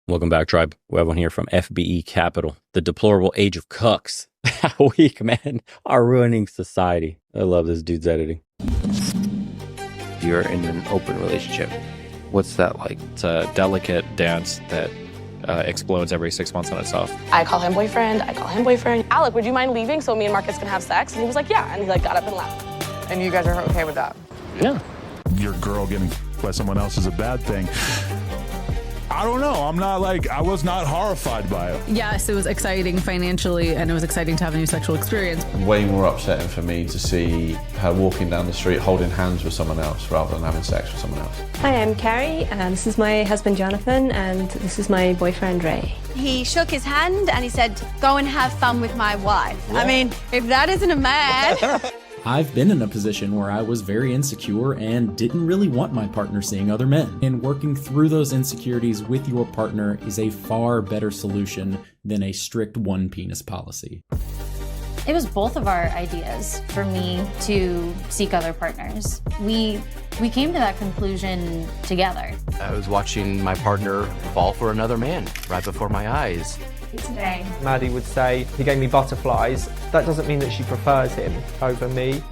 Welcome back, tribe. We have one here from FBE Capital. The deplorable age of cucks. How weak men are ruining society. I love this dude's editing. You're in an open relationship. What's that like? It's a delicate dance that explodes every 6 months on itself. I call him boyfriend. I call him boyfriend. Alec, would you mind leaving so me and Marcus can have sex? And he was like, yeah. And he like got up and left. And you guys are okay with that? Yeah. Your girl getting by someone else is a bad thing. I don't know. I was not horrified by it. Yes, it was exciting financially, and it was exciting to have a new sexual experience. Way more upsetting for me to see her walking down the street holding hands with someone else rather than having sex with someone else. Hi, I'm Carrie, and this is my husband Jonathan, and this is my boyfriend Ray. He shook his hand and he said, go and have fun with my wife. What? I mean, if that isn't a man. I've been in a position where I was very insecure and didn't really want my partner seeing other men. And working through those insecurities with your partner is a far better solution than a strict one penis policy. It was both of our ideas for me to seek other partners. We came to that conclusion together. I was watching my partner fall for another man right before my eyes. Today. Maddie would say, he gave me butterflies. That doesn't mean that she prefers him over me.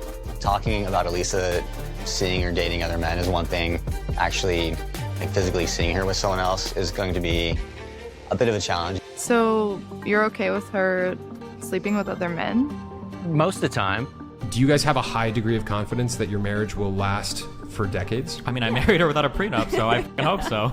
Talking about Elisa seeing her dating other men is one thing. Actually, physically seeing her with someone else is going to be a bit of a challenge. So you're okay with her sleeping with other men? Most of the time. Do you guys have a high degree of confidence that your marriage will last for decades? I mean, I married her without a prenup, so I hope so.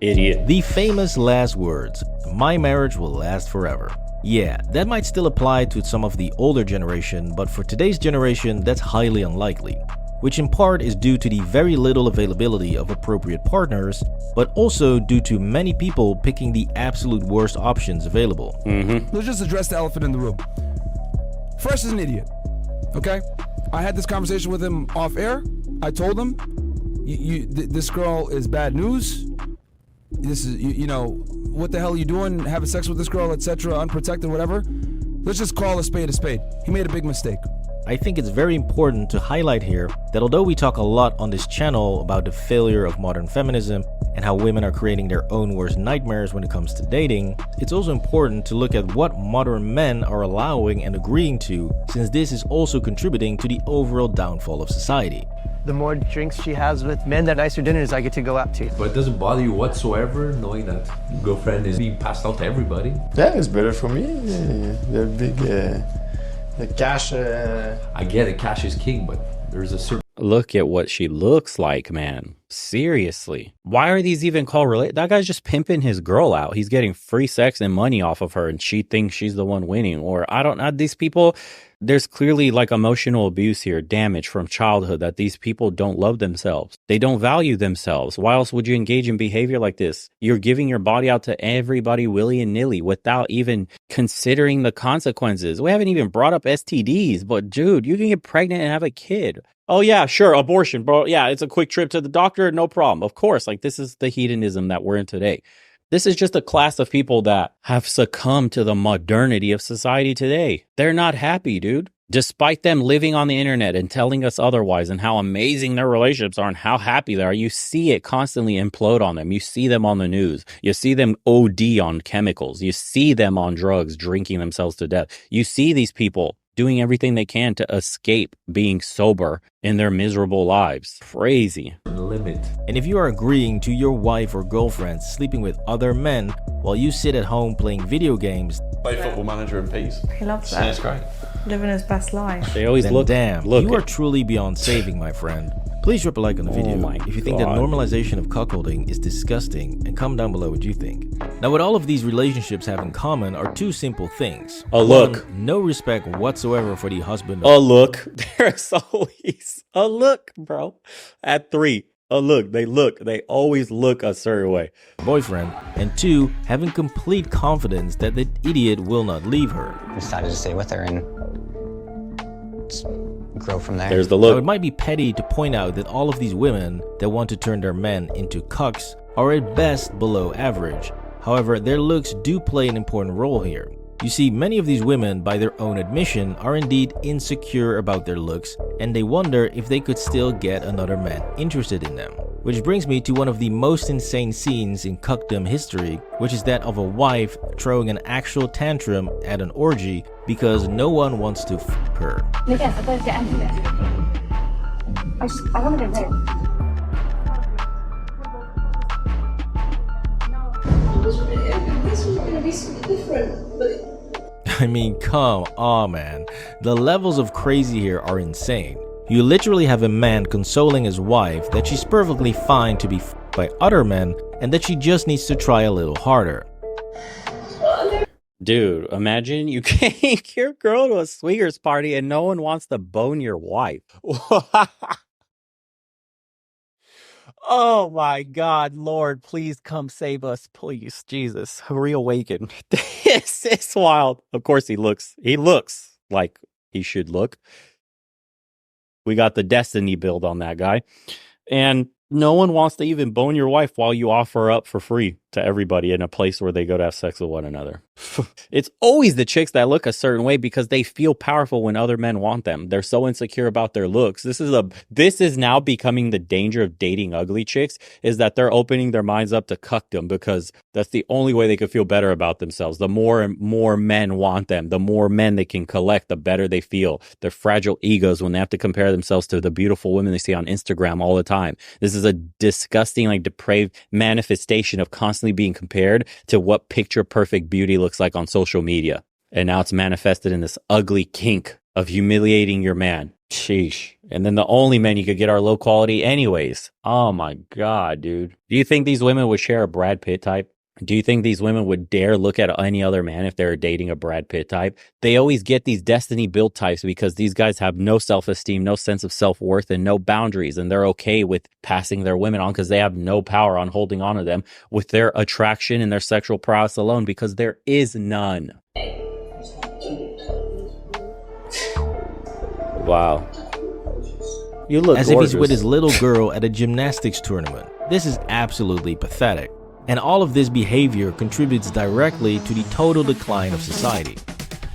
Idiot. The famous last words, my marriage will last forever. Yeah, that might still apply to some of the older generation, but for today's generation, that's highly unlikely. Which in part is due to the very little availability of appropriate partners, but also due to many people picking the absolute worst options available. Let's just address the elephant in the room. Fresh is an idiot, okay? I had this conversation with him off air. I told him, this girl is bad news. This is, you know, what the hell are you doing? Having sex with this girl, etc., unprotected, whatever. Let's just call a spade a spade. He made a big mistake. I think it's very important to highlight here that although we talk a lot on this channel about the failure of modern feminism and how women are creating their own worst nightmares when it comes to dating, it's also important to look at what modern men are allowing and agreeing to, since this is also contributing to the overall downfall of society. The more drinks she has with men, the nicer dinners I get to go out to. But it doesn't bother you whatsoever knowing that your girlfriend is being passed out to everybody? Yeah, it's better for me. They're big, the cash. I get it, cash is king, but there's a certain... Look at what she looks like, man. Seriously. Why are these even called related? That guy's just pimping his girl out. He's getting free sex and money off of her, and she thinks she's the one winning. Or I don't know, these people... There's clearly like emotional abuse here, damage from childhood, that these people don't love themselves. They don't value themselves. Why else would you engage in behavior like this? You're giving your body out to everybody willy and nilly without even considering the consequences. We haven't even brought up STDs, but dude, you can get pregnant and have a kid. Oh yeah, sure, abortion, bro. Yeah, it's a quick trip to the doctor, no problem. Of course, like this is the hedonism that we're in today. This is just a class of people that have succumbed to the modernity of society today. They're not happy, dude. Despite them living on the internet and telling us otherwise and how amazing their relationships are and how happy they are, you see it constantly implode on them. You see them on the news. You see them OD on chemicals. You see them on drugs, drinking themselves to death. You see these people doing everything they can to escape being sober in their miserable lives. Crazy. Limit. And if you are agreeing to your wife or girlfriend sleeping with other men while you sit at home playing video games, play Football Manager in peace. He loves that. That's great. Living his best life. They always then look. Damn, look you are truly beyond saving, my friend. Please drop a like on the video if you think that normalization of cuckolding is disgusting, and comment down below what you think. Now, what all of these relationships have in common are two simple things. A look. One, no respect whatsoever for the husband. A look. There's always a look, bro. At 3. A look. They always look a certain way. Boyfriend. And 2, having complete confidence that the idiot will not leave her. I decided to stay with her and just grow from there. There's the look. Now, it might be petty to point out that all of these women that want to turn their men into cucks are at best below average. However, their looks do play an important role here. You see, many of these women, by their own admission, are indeed insecure about their looks, and they wonder if they could still get another man interested in them. Which brings me to one of the most insane scenes in cuckdom history, which is that of a wife throwing an actual tantrum at an orgy because no one wants to f her. I want to get rid. This was going to be something different, but I mean, come on, man. The levels of crazy here are insane. You literally have a man consoling his wife that she's perfectly fine to be f***ed by other men and that she just needs to try a little harder. Dude, imagine you take your girl to a swingers party and no one wants to bone your wife. Oh my God, Lord, please come save us, please, Jesus, reawaken. This is wild. Of course he looks like he should look. We got the destiny build on that guy. And no one wants to even bone your wife while you offer up for free to everybody in a place where they go to have sex with one another. It's always the chicks that look a certain way because they feel powerful when other men want them. They're so insecure about their looks. This is now becoming the danger of dating ugly chicks, is that they're opening their minds up to cuckdom because that's the only way they could feel better about themselves. The more and more men want them, the more men they can collect, the better they feel. Their fragile egos when they have to compare themselves to the beautiful women they see on Instagram all the time. This is a disgusting, like, depraved manifestation of constantly being compared to what picture perfect beauty looks like on social media. And now it's manifested in this ugly kink of humiliating your man. Sheesh. And then the only men you could get are low quality anyways. Oh my God, dude. Do you think these women would share a Brad Pitt type? Do you think these women would dare look at any other man if they were dating a Brad Pitt type? They always get these destiny build types because these guys have no self-esteem, no sense of self-worth, and no boundaries. And they're okay with passing their women on because they have no power on holding on to them with their attraction and their sexual prowess alone, because there is none. Wow. You look as gorgeous. if he's with his little girl at a gymnastics tournament. This is absolutely pathetic. And all of this behavior contributes directly to the total decline of society.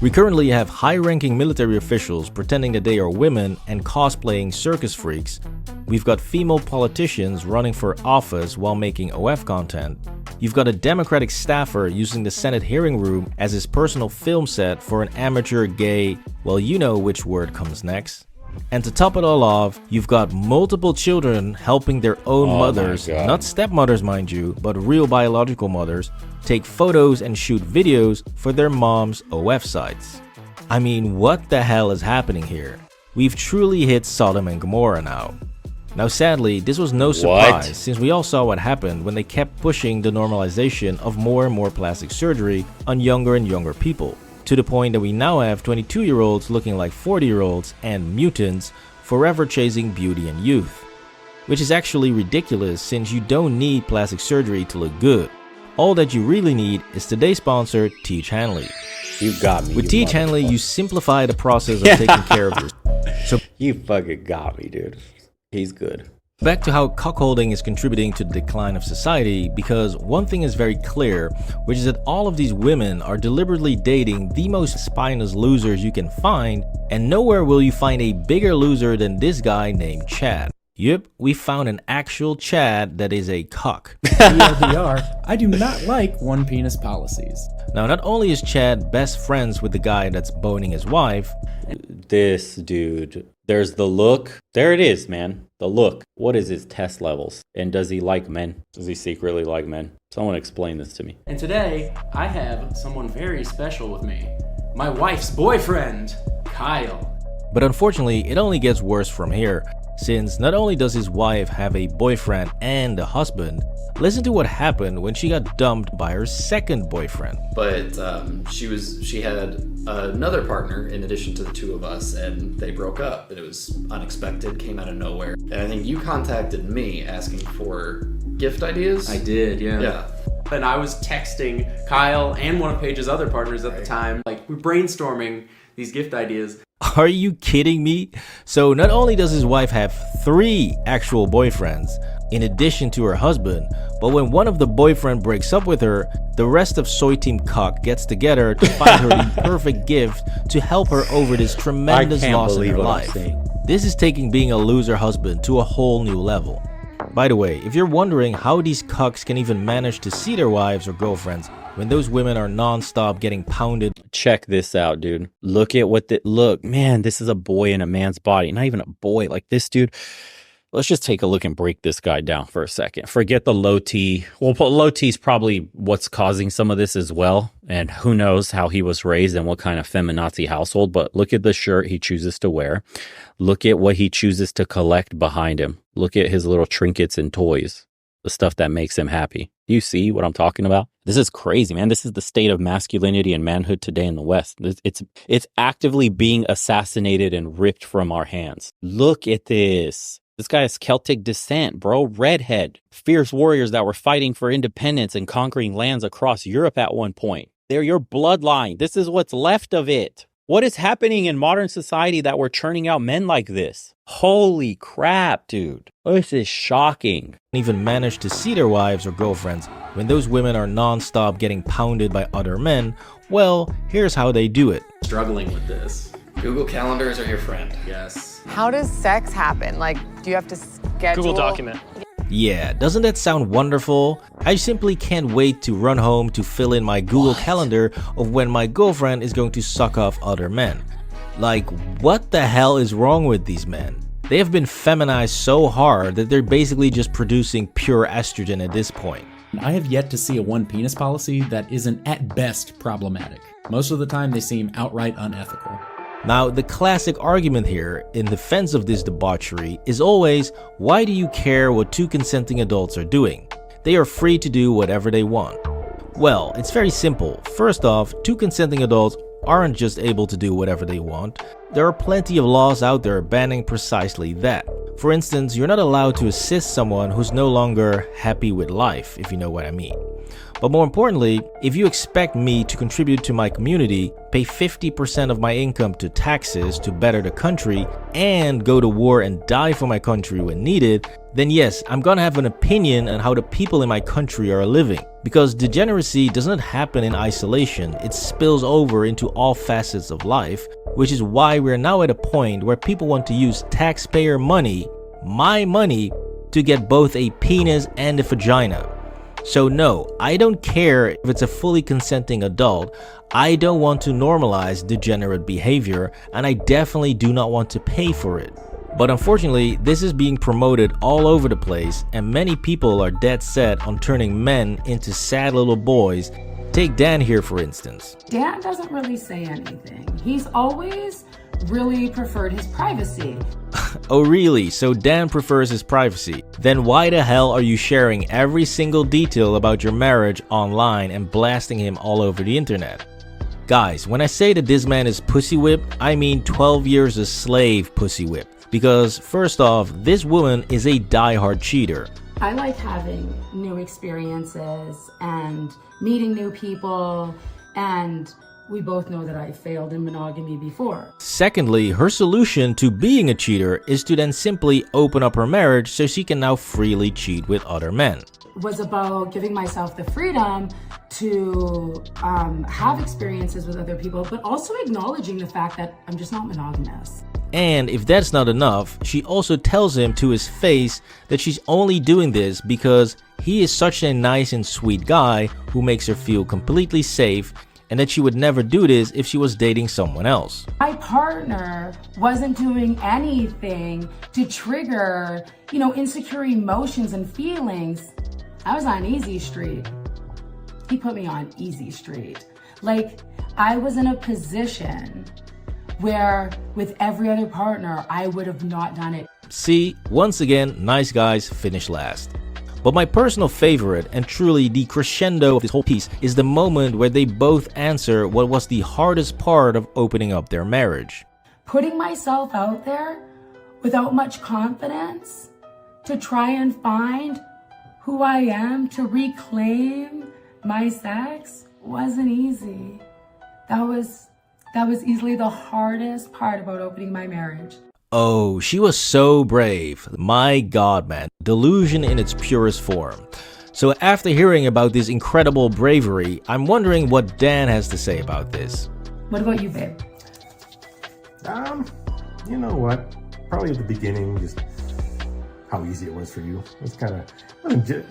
We currently have high-ranking military officials pretending that they are women and cosplaying circus freaks. We've got female politicians running for office while making OF content. You've got a Democratic staffer using the Senate hearing room as his personal film set for an amateur gay, well, you know which word comes next. And to top it all off, you've got multiple children helping their own mothers, not stepmothers mind you, but real biological mothers, take photos and shoot videos for their mom's OF sites. I mean, what the hell is happening here? We've truly hit Sodom and Gomorrah now. Now sadly, this was no surprise since we all saw what happened when they kept pushing the normalization of more and more plastic surgery on younger and younger people, to the point that we now have 22-year-olds looking like 40-year-olds and mutants forever chasing beauty and youth. Which is actually ridiculous since you don't need plastic surgery to look good. All that you really need is today's sponsor, Teach Hanley. You got me. With Teach Hanley, you simplify the process of taking care of yourself. So you fucking got me, dude. He's good. Back to how cuckolding is contributing to the decline of society, because one thing is very clear, which is that all of these women are deliberately dating the most spineless losers you can find, and nowhere will you find a bigger loser than this guy named Chad. Yep, we found an actual Chad that is a cuck. TLDR, I do not like one penis policies. Now, not only is Chad best friends with the guy that's boning his wife, this dude, there's the look. There it is, man. The look. What is his test levels? And does he like men? Does he secretly like men? Someone explain this to me. And today, I have someone very special with me. My wife's boyfriend, Kyle. But unfortunately, it only gets worse from here, since not only does his wife have a boyfriend and a husband, listen to what happened when she got dumped by her second boyfriend. But she had another partner in addition to the two of us, and they broke up. And it was unexpected, came out of nowhere. And I think you contacted me asking for gift ideas. I did, yeah. Yeah. And I was texting Kyle and one of Paige's other partners at the time. Like, we're brainstorming these gift ideas. Are you kidding me? So not only does his wife have 3 actual boyfriends, in addition to her husband, but when one of the boyfriend breaks up with her, the rest of Soy Team Cuck gets together to find her the perfect gift to help her over this tremendous loss in her life. This is taking being a loser husband to a whole new level. By the way, if you're wondering how these cucks can even manage to see their wives or girlfriends when those women are non-stop getting pounded. Check this out, dude. Look at look, man, this is a boy in a man's body. Not even a boy, like this dude. Let's just take a look and break this guy down for a second. Forget the low T. Well, low T is probably what's causing some of this as well. And who knows how he was raised and what kind of feminazi household. But look at the shirt he chooses to wear. Look at what he chooses to collect behind him. Look at his little trinkets and toys. The stuff that makes him happy. Do you see what I'm talking about? This is crazy, man. This is the state of masculinity and manhood today in the West. It's actively being assassinated and ripped from our hands. Look at this. This guy has Celtic descent, bro. Redhead. Fierce warriors that were fighting for independence and conquering lands across Europe at one point. They're your bloodline. This is what's left of it. What is happening in modern society that we're churning out men like this? Holy crap, dude. This is shocking. Even manage to see their wives or girlfriends when those women are non-stop getting pounded by other men. Well, here's how they do it. Struggling with this. Google Calendars are your friend. Yes. How does sex happen? Like, do you have to schedule? Google document. Yeah, doesn't that sound wonderful? I simply can't wait to run home to fill in my Google Calendar of when my girlfriend is going to suck off other men. Like, what the hell is wrong with these men? They have been feminized so hard that they're basically just producing pure estrogen at this point. I have yet to see a one penis policy that isn't at best problematic. Most of the time they seem outright unethical. Now, the classic argument here in defense of this debauchery is always, why do you care what two consenting adults are doing? They are free to do whatever they want. Well, it's very simple. First off, two consenting adults aren't just able to do whatever they want. There are plenty of laws out there banning precisely that. For instance, you're not allowed to assist someone who's no longer happy with life, if you know what I mean. But more importantly, if you expect me to contribute to my community, pay 50% of my income to taxes to better the country, and go to war and die for my country when needed, then yes, I'm gonna have an opinion on how the people in my country are living. Because degeneracy doesn't happen in isolation, it spills over into all facets of life, which is why we're now at a point where people want to use taxpayer money, my money, to get both a penis and a vagina. So no, I don't care if it's a fully consenting adult. I don't want to normalize degenerate behavior, and I definitely do not want to pay for it. But unfortunately, this is being promoted all over the place, and many people are dead set on turning men into sad little boys. Take Dan here for instance. Dan doesn't really say anything. He's always really preferred his privacy. Oh really? So Dan prefers his privacy. Then why the hell are you sharing every single detail about your marriage online and blasting him all over the internet? Guys, when I say that this man is pussy whipped, I mean 12 years a slave pussy whipped. Because first off, this woman is a diehard cheater. I like having new experiences and meeting new people, and we both know that I failed in monogamy before. Secondly, her solution to being a cheater is to then simply open up her marriage so she can now freely cheat with other men. It was about giving myself the freedom to have experiences with other people, but also acknowledging the fact that I'm just not monogamous. And if that's not enough, she also tells him to his face that she's only doing this because he is such a nice and sweet guy who makes her feel completely safe, and that she would never do this if she was dating someone else. My partner wasn't doing anything to trigger, insecure emotions and feelings. I was on easy street. He put me on easy street. Like, I was in a position where with every other partner, I would have not done it. See, once again, nice guys finish last. But my personal favorite and truly the crescendo of this whole piece is the moment where they both answer what was the hardest part of opening up their marriage. Putting myself out there without much confidence to try and find who I am, to reclaim my sex, wasn't easy. That was easily the hardest part about opening my marriage. Oh, she was so brave. My God, man. Delusion in its purest form. So after hearing about this incredible bravery, I'm wondering what Dan has to say about this. What about you, babe? You know what? Probably at the beginning, just how easy it was for you. It's kind of, it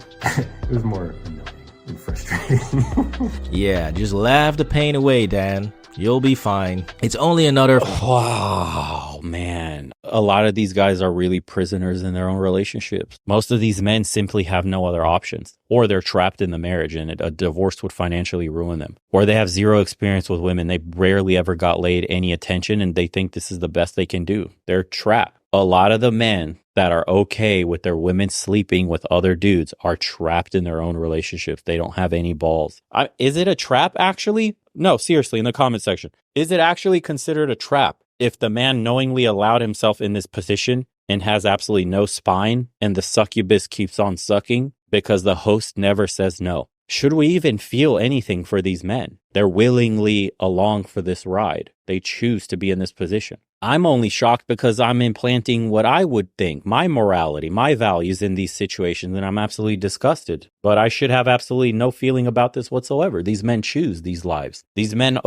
was more annoying and frustrating. Yeah, just laugh the pain away, Dan. You'll be fine. It's only another... Wow, man. A lot of these guys are really prisoners in their own relationships. Most of these men simply have no other options, or they're trapped in the marriage and a divorce would financially ruin them, or they have zero experience with women. They rarely ever got laid any attention and they think this is the best they can do. They're trapped. A lot of the men that are okay with their women sleeping with other dudes are trapped in their own relationships. They don't have any balls. Is it a trap, actually? No, seriously, in the comment section. Is it actually considered a trap if the man knowingly allowed himself in this position and has absolutely no spine and the succubus keeps on sucking because the host never says no? Should we even feel anything for these men? They're willingly along for this ride. They choose to be in this position. I'm only shocked because I'm implanting what I would think, my morality, my values in these situations, and I'm absolutely disgusted. But I should have absolutely no feeling about this whatsoever. These men choose these lives. These men,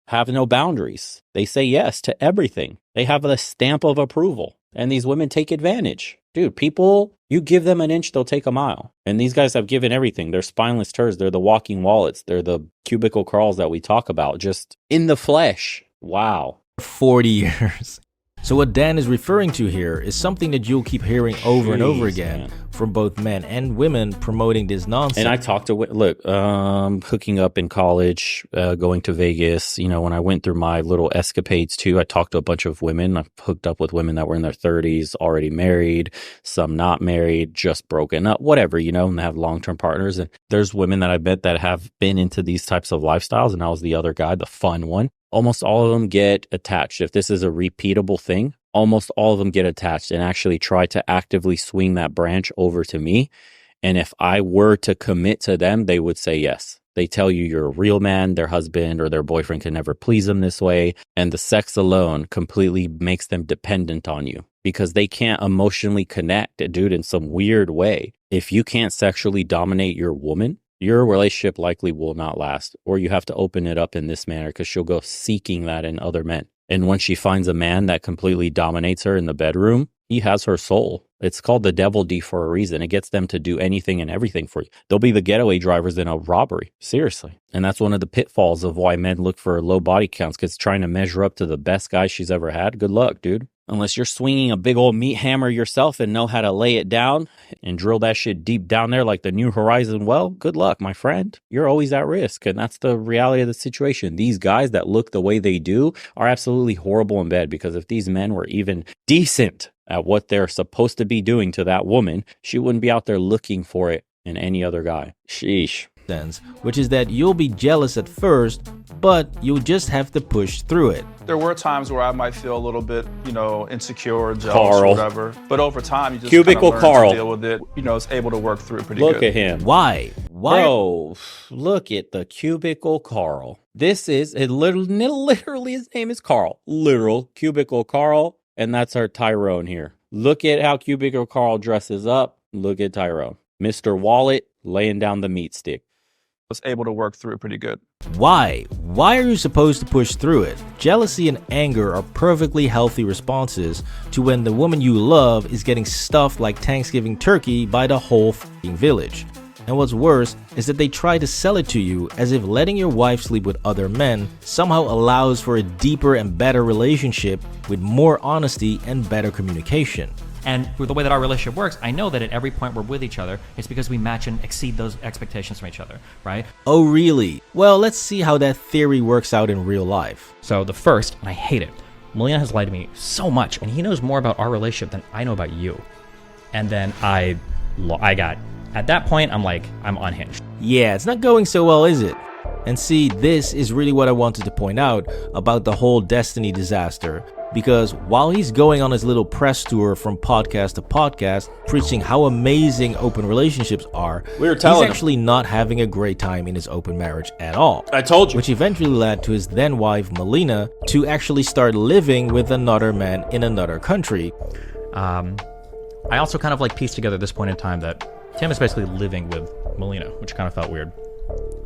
have no boundaries. They say yes to everything. They have a stamp of approval. And these women take advantage. Dude, people, you give them an inch, they'll take a mile. And these guys have given everything. They're spineless turds. They're the walking wallets. They're the cubicle crawls that we talk about, just in the flesh. Wow. 40 years. So what Dan is referring to here is something that you'll keep hearing over and over again from both men and women promoting this nonsense. And I talked to, hooking up in college, going to Vegas, when I went through my little escapades too, I talked to a bunch of women. I hooked up with women that were in their 30s, already married, some not married, just broken up, whatever, and they have long-term partners. And there's women that I bet that have been into these types of lifestyles. And I was the other guy, the fun one. Almost all of them get attached. If this is a repeatable thing, almost all of them get attached and actually try to actively swing that branch over to me. And if I were to commit to them, they would say yes. They tell you you're a real man, their husband or their boyfriend can never please them this way. And the sex alone completely makes them dependent on you because they can't emotionally connect, dude, in some weird way. If you can't sexually dominate your woman, your relationship likely will not last, or you have to open it up in this manner because she'll go seeking that in other men. And when she finds a man that completely dominates her in the bedroom, he has her soul. It's called the devil D for a reason. It gets them to do anything and everything for you. They'll be the getaway drivers in a robbery. Seriously. And that's one of the pitfalls of why men look for low body counts, because trying to measure up to the best guy she's ever had. Good luck, dude. Unless you're swinging a big old meat hammer yourself and know how to lay it down and drill that shit deep down there like the New Horizon well, good luck, my friend. You're always at risk. And that's the reality of the situation. These guys that look the way they do are absolutely horrible in bed, because if these men were even decent at what they're supposed to be doing to that woman, she wouldn't be out there looking for it in any other guy. Sheesh. Which is that you'll be jealous at first, but you'll just have to push through it. There were times where I might feel a little bit, insecure, jealous, or whatever. But over time, you just Cubicle learn Carl. to deal with it. Is able to work through it pretty Look good. at him. Why? Bro, look at the cubicle Carl. This is, literally his name is Carl. Literal cubicle Carl. And that's our Tyrone here. Look at how cubicle Carl dresses up. Look at Tyrone. Mr. Wallet laying down the meat stick. Was able to work through it pretty good. Why? Why are you supposed to push through it? Jealousy and anger are perfectly healthy responses to when the woman you love is getting stuffed like Thanksgiving turkey by the whole f***ing village. And what's worse is that they try to sell it to you as if letting your wife sleep with other men somehow allows for a deeper and better relationship with more honesty and better communication. And with the way that our relationship works, I know that at every point we're with each other, it's because we match and exceed those expectations from each other, right? Oh, really? Well, let's see how that theory works out in real life. So the first, and I hate it, Melina has lied to me so much, and he knows more about our relationship than I know about you. And then I got, at that point, I'm unhinged. Yeah, it's not going so well, is it? And see, this is really what I wanted to point out about the whole Destiny disaster. Because while he's going on his little press tour from podcast to podcast, preaching how amazing open relationships are, he's actually not having a great time in his open marriage at all. I told you. Which eventually led to his then wife, Melina, to actually start living with another man in another country. I also kind of pieced together at this point in time that Tim is basically living with Melina, which kind of felt weird.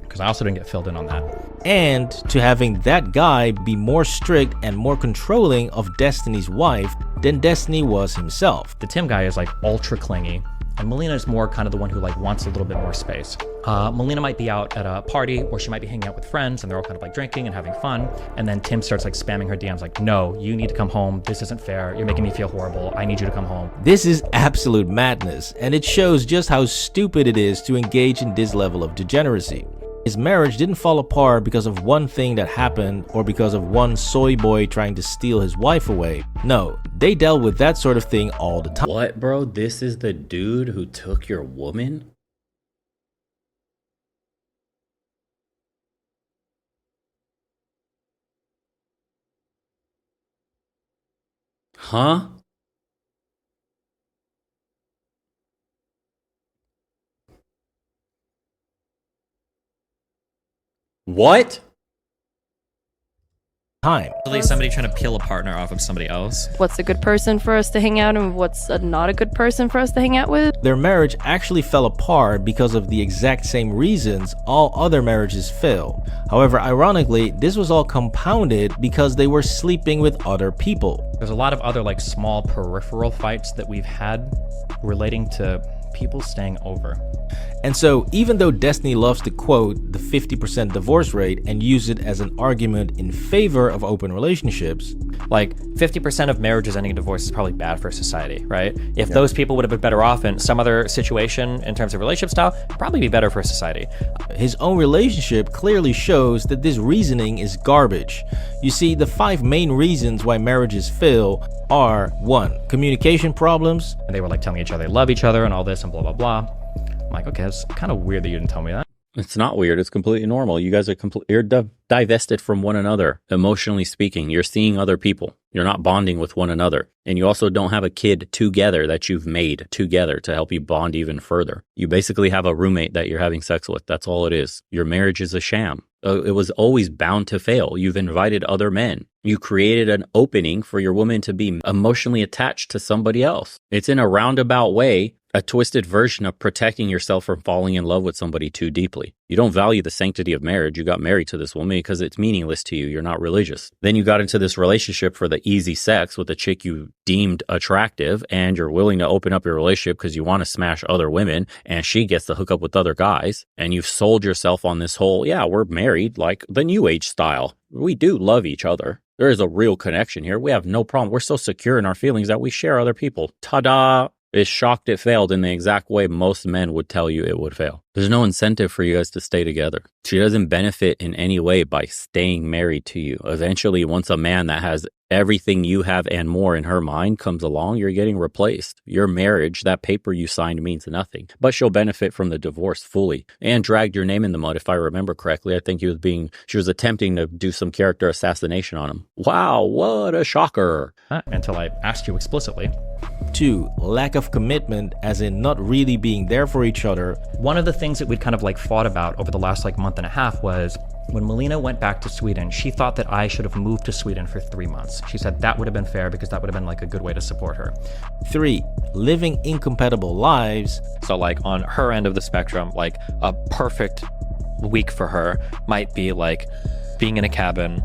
because I also didn't get filled in on that. And to having that guy be more strict and more controlling of Destiny's wife than Destiny was himself. The Tim guy is like ultra clingy, and Melina is more kind of the one who like wants a little bit more space. Melina might be out at a party, or she might be hanging out with friends, and they're all kind of like drinking and having fun. And then Tim starts like spamming her DMs like, no, you need to come home. This isn't fair. You're making me feel horrible. I need you to come home. This is absolute madness, and it shows just how stupid it is to engage in this level of degeneracy. His marriage didn't fall apart because of one thing that happened or because of one soy boy trying to steal his wife away. No, they dealt with that sort of thing all the time. What, bro? This is the dude who took your woman? Huh? What? Time. Somebody trying to peel a partner off of somebody else. What's a good person for us to hang out and what's not a good person for us to hang out with? Their marriage actually fell apart because of the exact same reasons all other marriages fail. However, ironically, this was all compounded because they were sleeping with other people. There's a lot of other like small peripheral fights that we've had relating to people staying over. And so, even though Destiny loves to quote the 50% divorce rate and use it as an argument in favor of open relationships, like 50% of marriages ending in divorce is probably bad for society, right? If those people would have been better off in some other situation in terms of relationship style, probably be better for society. His own relationship clearly shows that this reasoning is garbage. You see, the 5 main reasons why marriages fail are 1. Communication problems. And they were like telling each other they love each other and all this and blah, blah, blah. I'm like, okay, it's kind of weird that you didn't tell me that. It's not weird. It's completely normal. You guys are you're divested from one another, emotionally speaking. You're seeing other people. You're not bonding with one another. And you also don't have a kid together that you've made together to help you bond even further. You basically have a roommate that you're having sex with. That's all it is. Your marriage is a sham. It was always bound to fail. You've invited other men. You created an opening for your woman to be emotionally attached to somebody else. It's in a roundabout way, a twisted version of protecting yourself from falling in love with somebody too deeply. You don't value the sanctity of marriage. You got married to this woman because it's meaningless to you. You're not religious. Then you got into this relationship for the easy sex with a chick you deemed attractive, and you're willing to open up your relationship because you want to smash other women, and she gets to hook up with other guys, and you've sold yourself on this whole, yeah, we're married like the new age style. We do love each other. There is a real connection here. We have no problem. We're so secure in our feelings that we share other people. Ta-da! Is shocked it failed in the exact way most men would tell you it would fail. There's no incentive for you guys to stay together. She doesn't benefit in any way by staying married to you. Eventually, once a man that has everything you have and more in her mind comes along, you're getting replaced. Your marriage, that paper you signed, means nothing. But she'll benefit from the divorce fully. And dragged your name in the mud, if I remember correctly. I think she was attempting to do some character assassination on him. Wow, what a shocker. Until I asked you explicitly. 2. Lack of commitment, as in not really being there for each other. One of the things that we'd kind of like fought about over the last like month and a half was when Melina went back to Sweden, she thought that I should have moved to Sweden for 3 months. She said that would have been fair because that would have been like a good way to support her. 3. Living incompatible lives. So like on her end of the spectrum, like a perfect week for her might be like being in a cabin,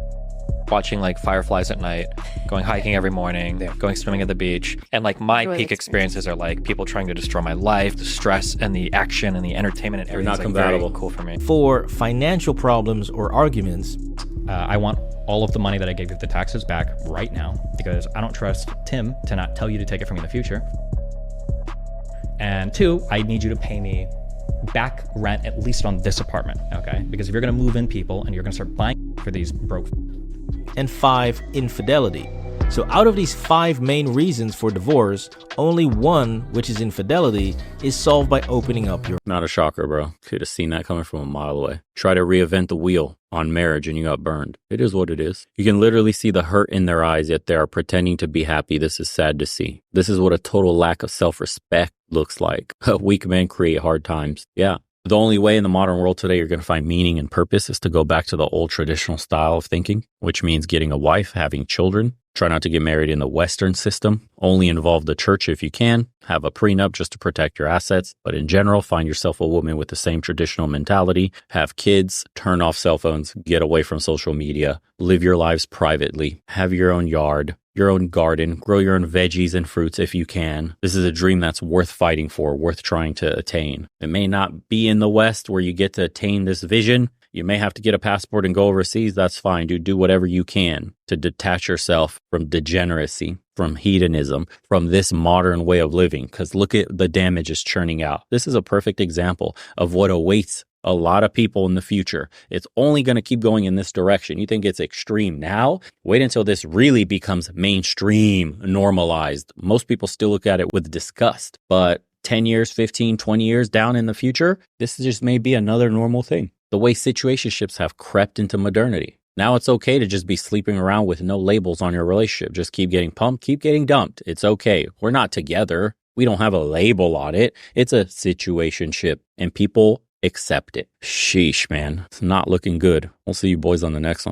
watching like fireflies at night, going hiking every morning, going swimming at the beach. And like my peak experiences are like people trying to destroy my life, the stress and the action and the entertainment and everything's not compatible. Very cool for me. 4. Financial problems or arguments. I want all of the money that I gave you the taxes back right now because I don't trust Tim to not tell you to take it from me in the future. And 2, I need you to pay me back rent at least on this apartment, okay? Because if you're gonna move in people and you're gonna start buying for these broke. And 5. Infidelity. So out of these 5 main reasons for divorce, only one, which is infidelity, is solved by opening up your... Not a shocker, bro. Could have seen that coming from a mile away. Try to reinvent the wheel on marriage and you got burned. It is what it is. You can literally see the hurt in their eyes, yet they are pretending to be happy. This is sad to see. This is what a total lack of self-respect looks like. Weak men create hard times. Yeah. The only way in the modern world today you're going to find meaning and purpose is to go back to the old traditional style of thinking, which means getting a wife, having children, Try not to get married in the Western system. Only involve the church if you can. Have a prenup just to protect your assets. But in general, find yourself a woman with the same traditional mentality. Have kids. Turn off cell phones. Get away from social media. Live your lives privately. Have your own yard, your own garden. Grow your own veggies and fruits if you can. This is a dream that's worth fighting for, worth trying to attain. It may not be in the West where you get to attain this vision. You may have to get a passport and go overseas. That's fine, dude. Do whatever you can to detach yourself from degeneracy, from hedonism, from this modern way of living. Because look at the damage it's churning out. This is a perfect example of what awaits a lot of people in the future. It's only going to keep going in this direction. You think it's extreme now? Wait until this really becomes mainstream, normalized. Most people still look at it with disgust. But 10 years, 15, 20 years down in the future, this just may be another normal thing. The way situationships have crept into modernity. Now it's okay to just be sleeping around with no labels on your relationship. Just keep getting pumped, keep getting dumped. It's okay. We're not together. We don't have a label on it. It's a situationship and people accept it. Sheesh, man. It's not looking good. We'll see you boys on the next one.